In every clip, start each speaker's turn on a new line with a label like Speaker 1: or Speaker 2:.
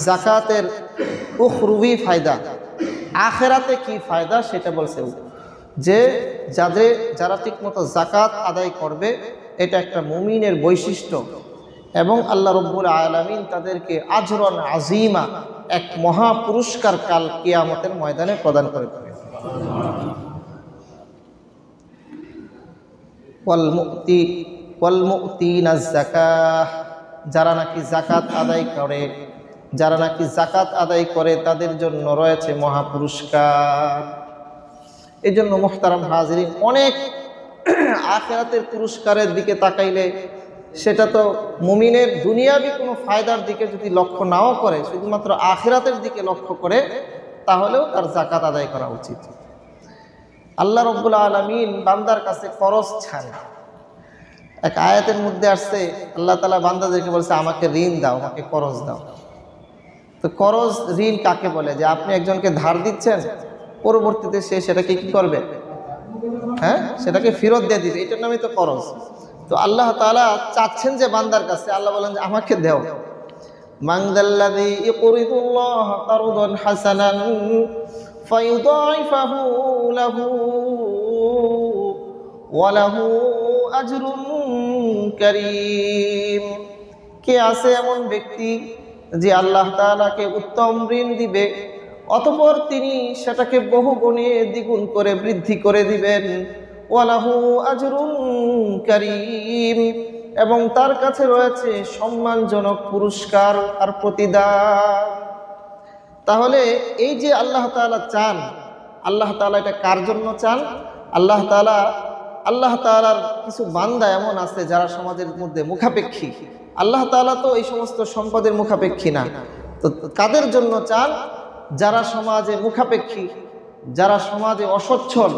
Speaker 1: জাকাতের উখরুবি ফায়দা, আখেরাতে কি ফায়দা সেটা বলছে, যে যারা ঠিকমতো জাকাত আদায় করবে এটা একটা মুমিনের বৈশিষ্ট্য, এবং আল্লাহ রব্বুল আলামিন তাদেরকে আজরান আজিমা, এক মহা পুরস্কার কাল কিয়ামতের ময়দানে প্রদান করে দেবে। ওয়াল মুতিনাজ যাকাহ, যারা নাকি জাকাত আদায় করে তাদের জন্য রয়েছে মহা পুরস্কার। এই জন্য মুহতারাম হাজিরিন, অনেক আখিরাতের পুরস্কারের দিকে তাকাইলে সেটা তো মুমিনের দুনিয়াবি কোনো ফায়দার দিকে যদি লক্ষ্য নাও করে, শুধুমাত্র আখিরাতের দিকে লক্ষ্য করে, তাহলেও তার জাকাত আদায় করা উচিত। আল্লাহ রাব্বুল আলামিন বান্দার কাছে খরচ চান। এক আয়াতের মধ্যে আসছে, আল্লাহ তাআলা বান্দাদেরকে বলছে আমাকে ঋণ দাও, আমাকে খরচ দাও। তো খরচ, ঋণ কাকে বলে? যে আপনি একজনকে ধার দিচ্ছেন, পরবর্তীতে সে সেটাকে কি করবে? সেটাকে ফেরত দিয়ে দিবে, এটার নামই তো খরচ। তো আল্লাহ তাআলা চাচ্ছেন যে বান্দার কাছে, আল্লাহ বলেন যে আমাকে দাও। মানদাল্লাযী ইউকরিদুল্লাহ কারদান হাসানান ফায়ুদাইফাহু লাহু ওয়া লাহু আজরুন কারীম। কে আছে এমন ব্যক্তি যে আল্লাহ তাআলাকে উত্তম ঋণ দিবে, অতঃপর তিনি সেটাকে বহুগুণে দ্বিগুণ করে বৃদ্ধি করে দিবেন। ওয়ালাহু আজরুন কারীম, এবং তার কাছে রয়েছে সম্মানজনক পুরস্কার আর প্রতিদান। তাহলে এই যে আল্লাহ তাআলা চান, আল্লাহ তাআলা এটা কার জন্য চান? আল্লাহ তাআলার কিছু বান্দা এমন আছে যারা সমাজের মধ্যে মুখাপেক্ষী। আল্লাহ তাআলা তো এই সমস্ত সম্পদের মুখাপেক্ষী না। তো কাদের জন্য চান? যারা সমাজে মুখাপেক্ষী, যারা সমাজে অসচ্ছল,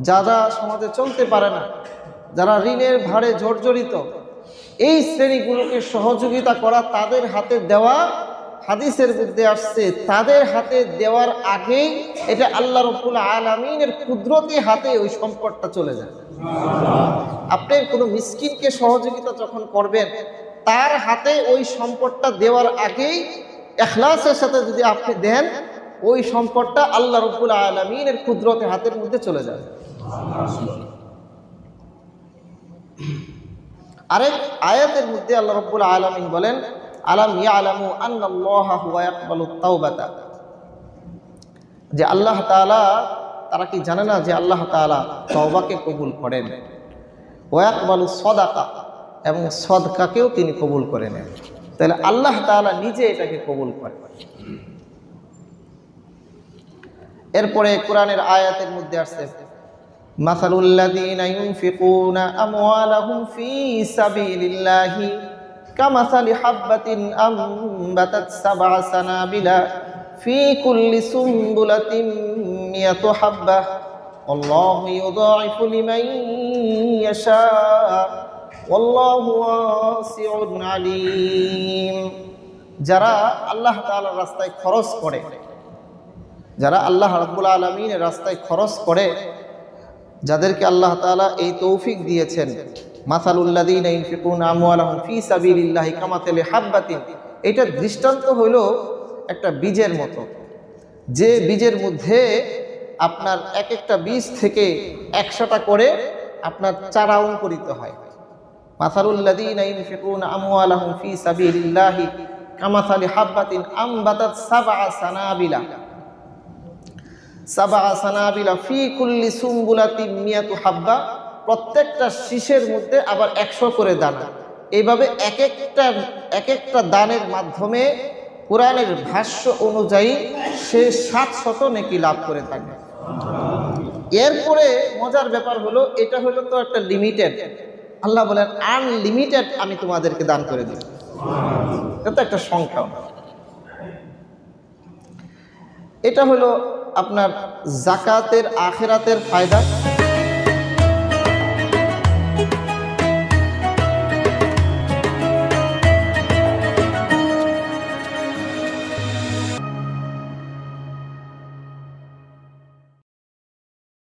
Speaker 1: যারা সমাজে চলতে পারে না, যারা ঋণের ভারে জর্জরিত, এই শ্রেণীগুলোকে সহযোগিতা করা, তাদের হাতে দেওয়া। হাদিসের মধ্যে আসছে তাদের হাতে দেওয়ার আগেই এটা আল্লাহ রাব্বুল আলামিনের কুদরতি হাতে ওই সম্পদটা চলে যায়। আপনি কোনো মিসকিনকে সহযোগিতা যখন করবেন, তার হাতে ওই সম্পদটা দেওয়ার আগেই ইখলাসের সাথে যদি আপনি দেন, ওই সম্পদটা আল্লাহ রাব্বুল আলামিনের কুদরতি হাতের মধ্যে চলে যায়। আরেক আয়াতের মধ্যে আল্লাহ রাব্বুল আলামিন বলেন, আলাম ইয়ালামু আন্নাল্লাহা হুয়া ইয়াকবালুত তাওবাতা, যে আল্লাহ তাআলা, তারা কি জানে না যে আল্লাহ তাআলা তওবাকে কবুল করেন, ওয়া ইয়াকবালুস সাদাকা, এবং সদকাকেও তিনি কবুল করে নেন। তাহলে আল্লাহ তাআলা নিজে এটাকে কবুল করেন। এরপরে কোরআনের আয়াতের মধ্যে আসছে, মাসালুল লাযীনা ইউনফিকুনা আমওয়ালাহুম ফী সাবিলিল্লাহি কামাসালি হাববাতিন আমবাতাত সাবআ সানাবিলা ফী কুল্লি সুমবুলাতিন মিয়াতু হাব্বাহ আল্লাহু ইউযাইফু লিমান ইয়াশা ওয়াল্লাহু ওয়াসিউন আলীম। যারা আল্লাহ তাআলার রাস্তায় খরচ করে, যারা আল্লাহ রাব্বুল আলামিনের রাস্তায় খরচ করে, যাদেরকে আল্লাহ তাআলা এই তৌফিক দিয়েছেন, মাসালুল লাযীনা ইউনফিকুনা আমওয়ালাহুম ফী সাবিলিল্লাহি কামাসালি হাববাতিন, এটা দৃষ্টান্ত হইল একটা বীজের মতো, যে বীজের মধ্যে আপনার এক একটা বীজ থেকে 100টা করে আপনার চারা অঙ্কুরিত হয়। মাসালুল লাযীনা ইউনফিকুনা আমওয়ালাহুম ফী সাবিলিল্লাহি কামাসালি হাববাতিন আমবাতাত সাবআ সানাবিলা ফী কুল্লি সুমবুলাতিন মিয়াতু হাব্বা, প্রত্যেকটা শীষের মধ্যে আবার 100 করে দানা। এইভাবে এক একটা দানের মাধ্যমে কোরআনের ভাষ্য অনুযায়ী সে 700 নেকি লাভ করে থাকে। এরপরে মজার ব্যাপার হলো, এটা হলো তো একটা লিমিটেড, আল্লাহ বলেন আনলিমিটেড আমি তোমাদেরকে দান করে দিব। এটা তো একটা সংখ্যা। এটা হলো আপনার জাকাতের আখিরাতের ফায়দা।